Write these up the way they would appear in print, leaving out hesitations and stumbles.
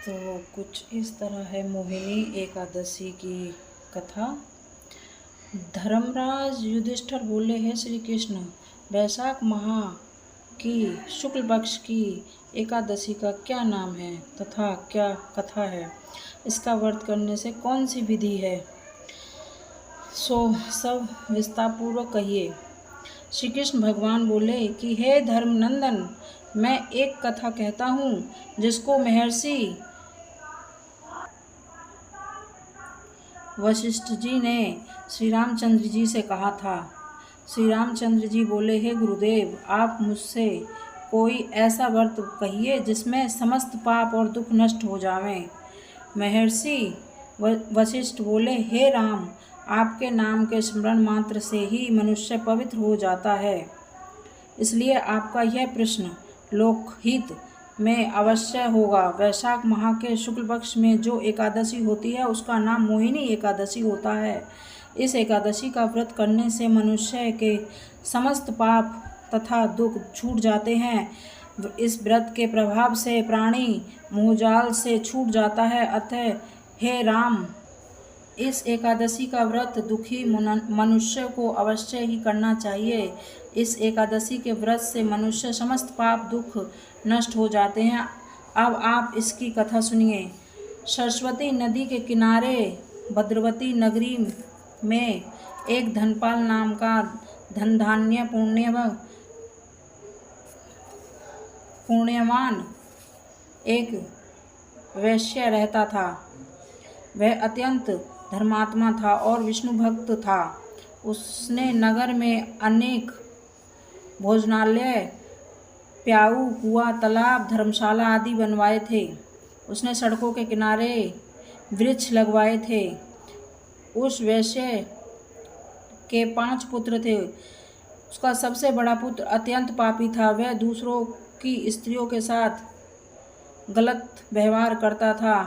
तो कुछ इस तरह है मोहिनी एकादशी की कथा। धर्मराज युधिष्ठिर बोले, हे श्री कृष्ण, वैशाख माह की शुक्ल पक्ष की एकादशी का क्या नाम है तथा क्या कथा है? इसका व्रत करने से कौन सी विधि है? सो सब विस्तारपूर्वक कहिए। श्री कृष्ण भगवान बोले कि हे धर्मनंदन, मैं एक कथा कहता हूँ जिसको महर्षि वशिष्ठ जी ने श्री रामचंद्र जी से कहा था। श्री रामचंद्र जी बोले, हे गुरुदेव, आप मुझसे कोई ऐसा व्रत कहिए जिसमें समस्त पाप और दुख नष्ट हो जावें। महर्षि वशिष्ठ बोले, हे राम, आपके नाम के स्मरण मात्र से ही मनुष्य पवित्र हो जाता है, इसलिए आपका यह प्रश्न लोकहित में अवश्य होगा। वैशाख माह के शुक्ल पक्ष में जो एकादशी होती है उसका नाम मोहिनी एकादशी होता है। इस एकादशी का व्रत करने से मनुष्य के समस्त पाप तथा दुख छूट जाते हैं। इस व्रत के प्रभाव से प्राणी मोहजाल से छूट जाता है। अतः हे राम, इस एकादशी का व्रत दुखी मनुष्य को अवश्य ही करना चाहिए। इस एकादशी के व्रत से मनुष्य समस्त पाप दुख नष्ट हो जाते हैं। अब आप इसकी कथा सुनिए। सरस्वती नदी के किनारे भद्रवती नगरी में एक धनपाल नाम का धनधान्य पुण्यवान एक वैश्य रहता था। वह अत्यंत धर्मात्मा था और विष्णु भक्त था। उसने नगर में अनेक भोजनालय, प्याऊ, कुआं, तालाब, धर्मशाला आदि बनवाए थे। उसने सड़कों के किनारे वृक्ष लगवाए थे। उस वैश्य के 5 पुत्र थे। उसका सबसे बड़ा पुत्र अत्यंत पापी था। वह दूसरों की स्त्रियों के साथ गलत व्यवहार करता था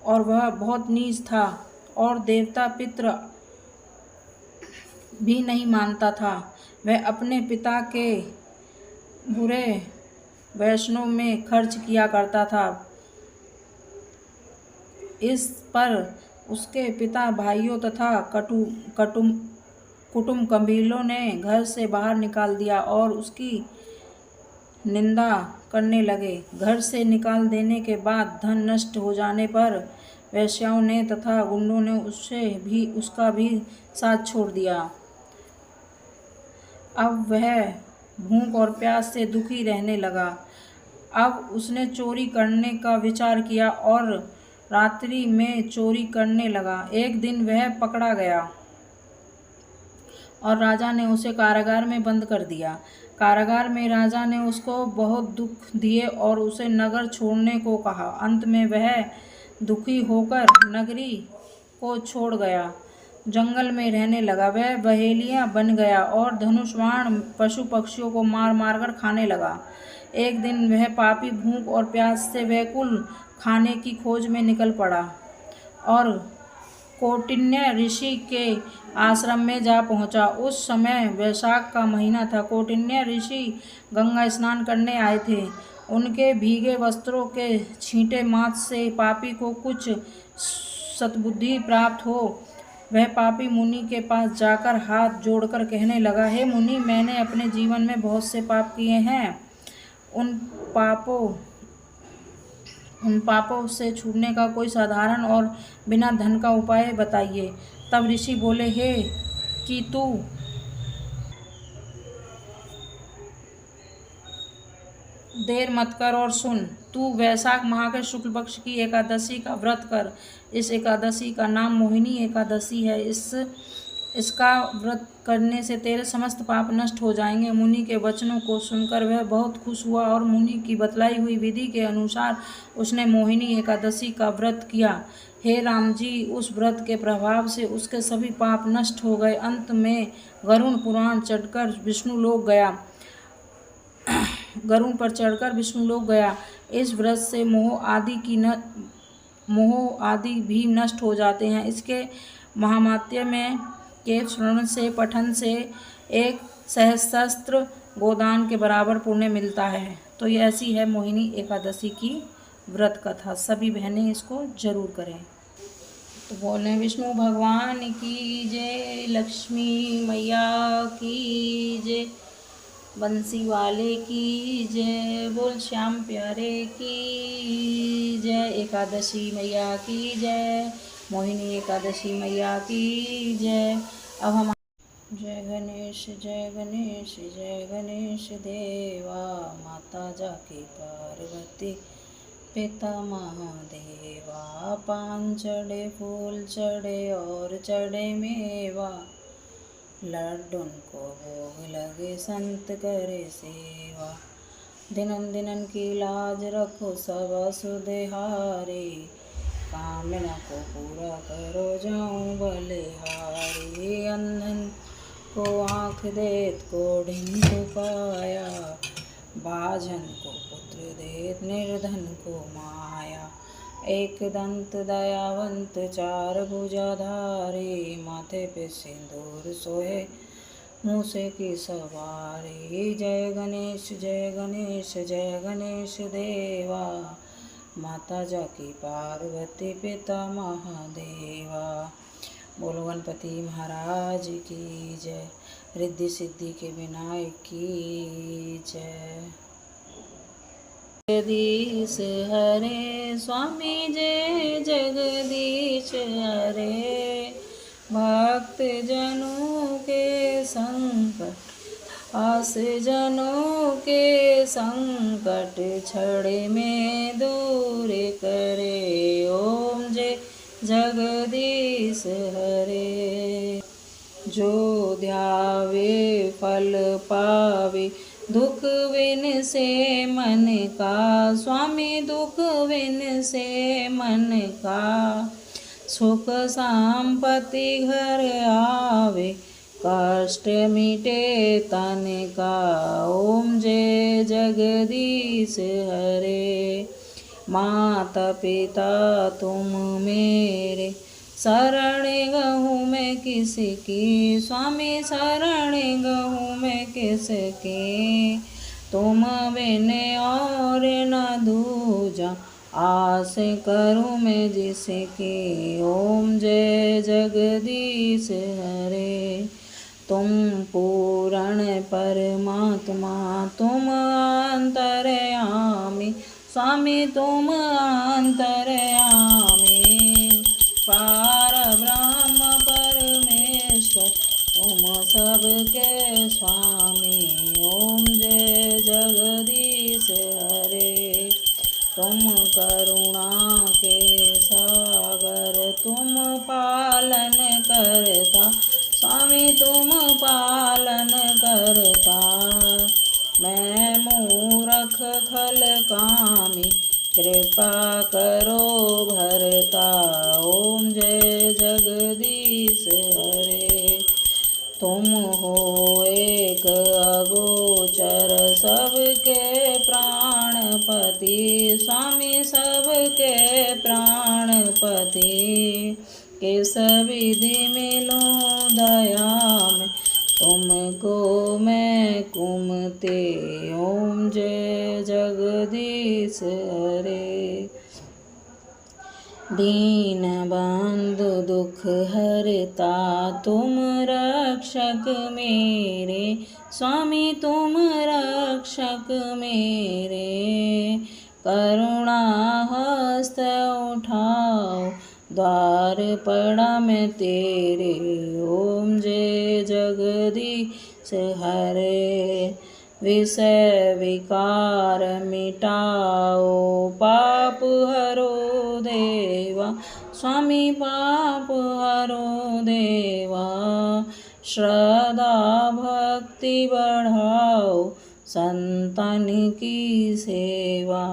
और वह बहुत नीच था और देवता पितृ भी नहीं मानता था। वह अपने पिता के बुरे वैष्णव में खर्च किया करता था। इस पर उसके पिता, भाइयों तथा कुटुंब कबीलों ने घर से बाहर निकाल दिया और उसकी निंदा करने लगे। घर से निकाल देने के बाद धन नष्ट हो जाने पर वेश्याओं ने तथा गुंडों ने उसका भी साथ छोड़ दिया। अब वह भूख और प्यास से दुखी रहने लगा। अब उसने चोरी करने का विचार किया और रात्रि में चोरी करने लगा। एक दिन वह पकड़ा गया और राजा ने उसे कारागार में बंद कर दिया। कारागार में राजा ने उसको बहुत दुख दिए और उसे नगर छोड़ने को कहा। अंत में वह दुखी होकर नगरी को छोड़ गया, जंगल में रहने लगा। वह बहेलिया बन गया और धनुष बाण पशु पक्षियों को मार मार कर खाने लगा। एक दिन वह पापी भूख और प्यास से व्याकुल खाने की खोज में निकल पड़ा और कौटिन्य ऋषि के आश्रम में जा पहुंचा। उस समय वैशाख का महीना था। कौटिन्य ऋषि गंगा स्नान करने आए थे। उनके भीगे वस्त्रों के छींटे माथ से पापी को कुछ सद्बुद्धि प्राप्त हो। वह पापी मुनि के पास जाकर हाथ जोड़कर कहने लगा, हे मुनि, मैंने अपने जीवन में बहुत से पाप किए हैं। उन पापों से छूटने का कोई साधारण और बिना धन का उपाय बताइए। तब ऋषि बोले, हे कि तू देर मत कर और सुन। तू वैशाख माह के शुक्ल पक्ष की एकादशी का व्रत कर। इस एकादशी का नाम मोहिनी एकादशी है। इसका व्रत करने से तेरे समस्त पाप नष्ट हो जाएंगे। मुनि के वचनों को सुनकर वह बहुत खुश हुआ और मुनि की बतलाई हुई विधि के अनुसार उसने मोहिनी एकादशी का व्रत किया। हे राम जी, उस व्रत के प्रभाव से उसके सभी पाप नष्ट हो गए। अंत में गरुड़ पर चढ़कर विष्णु लोक गया। इस व्रत से मोह आदि भी नष्ट हो जाते हैं। इसके महामात्य में के श्रवण से, पठन से 1 सहस्त्र गोदान के बराबर पुण्य मिलता है। तो ये ऐसी है मोहिनी एकादशी की व्रत कथा। सभी बहनें इसको जरूर करें। तो बोले विष्णु भगवान की जय, लक्ष्मी मैया की जय, बंसी वाले की जय, बोल श्याम प्यारे की जय, एकादशी मैया की जय, मोहिनी एकादशी मैया की जय। अब हम जय गणेश जय गणेश जय गणेश देवा, माता जाके पार्वती पिता महादेवा, पान चढ़े फूल चढ़े और चढ़े मेवा, लड्डून को भोग लगे संत करे सेवा, दिनन दिनन की लाज रखो सब सुधहारे, कामना को पूरा करो जाऊं बलिहारी, अंधन को आँख देत कोढ़िन को काया, बाझन को पुत्र देत निर्धन को माया, एक दंत दयावंत चार भुजाधारी, माथे पे सिंदूर सोहे मूसे की सवारी, जय गणेश जय गणेश जय गणेश देवा, माता जाकी पार्वती पिता महादेवा, बोलो गणपति महाराज की जय, रिद्धि सिद्धि के विनायक की जय। जगदीश हरे स्वामी जय जगदीश हरे, भक्त जनों के संकट आस जनों के संकट छड़े में दूर करे, ओम जय जगदीश हरे, जो ध्यावे फल पावे दुख विन से मन का, स्वामी दुख विन से मन का, सुख संपत्ति घर आवे कष्ट मिटे तन का, ओम जय जगदीश हरे, माता पिता तुम मेरे शरण गहूँ मैं किसकी, स्वामी शरण गहूँ मैं किसकी, तुम बिन और न दूजा आस करूँ मैं जिसकी, ओम जय जगदीश हरे, तुम पूर्ण परमात्मा तुम अंतर्यामी, स्वामी तुम अंतर्यामी, पार ब्रह्म परमेश्वर तुम सबके स्वामी, ओम जय जगदीश हरे, तुम करुणा के सागर तुम पालन करता, स्वामी तुम पालन करता, मैं मूरख खल कामी कृपा करो भरता, ओम जय जगदीश हरे, तुम हो एक अगोचर सबके प्राणपति, स्वामी सबके प्राणपति, किस विधि मिलो दया में तुमको मैं कुमते, ओम जय जगदीश हरे, दीन बंधु दुख हरता तुम रक्षक मेरे, स्वामी तुम रक्षक मेरे, करुणा हस्त उठाओ द्वार पड़ा मैं तेरे, ओम जय जगदीश हरे, विषय विकार मिटाओ पाप हरो देवा, स्वामी पाप हरो देवा, श्रद्धा भक्ति बढ़ाओ संतान की सेवा,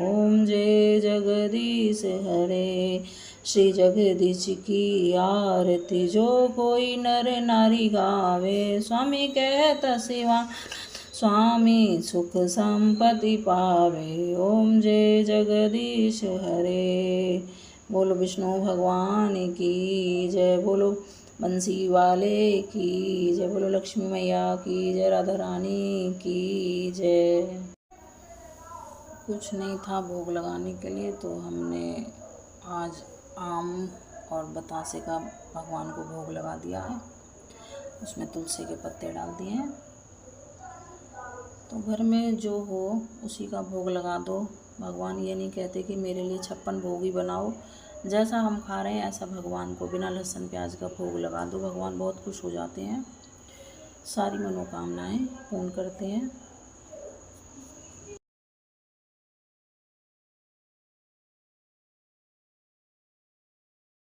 ओम जय जगदीश हरे, श्री जगदीश की आरती जो कोई नर नारी गावे, स्वामी कहता शिवा, स्वामी सुख संपत्ति पावे, ओम जय जगदीश हरे, बोलो विष्णु भगवान की जय, बोलो बंसी वाले की जय, बोलो लक्ष्मी मैया की जय, राधा रानी की जय। कुछ नहीं था भोग लगाने के लिए, तो हमने आज आम और बतासे का भगवान को भोग लगा दिया है। उसमें तुलसी के पत्ते डाल दिए हैं। तो घर में जो हो उसी का भोग लगा दो। भगवान ये नहीं कहते कि मेरे लिए 56 भोग ही बनाओ, जैसा हम खा रहे हैं ऐसा भगवान को बिना लहसुन प्याज का भोग लगा दो। भगवान बहुत खुश हो जाते हैं, सारी मनोकामनाएं पूर्ण करते हैं।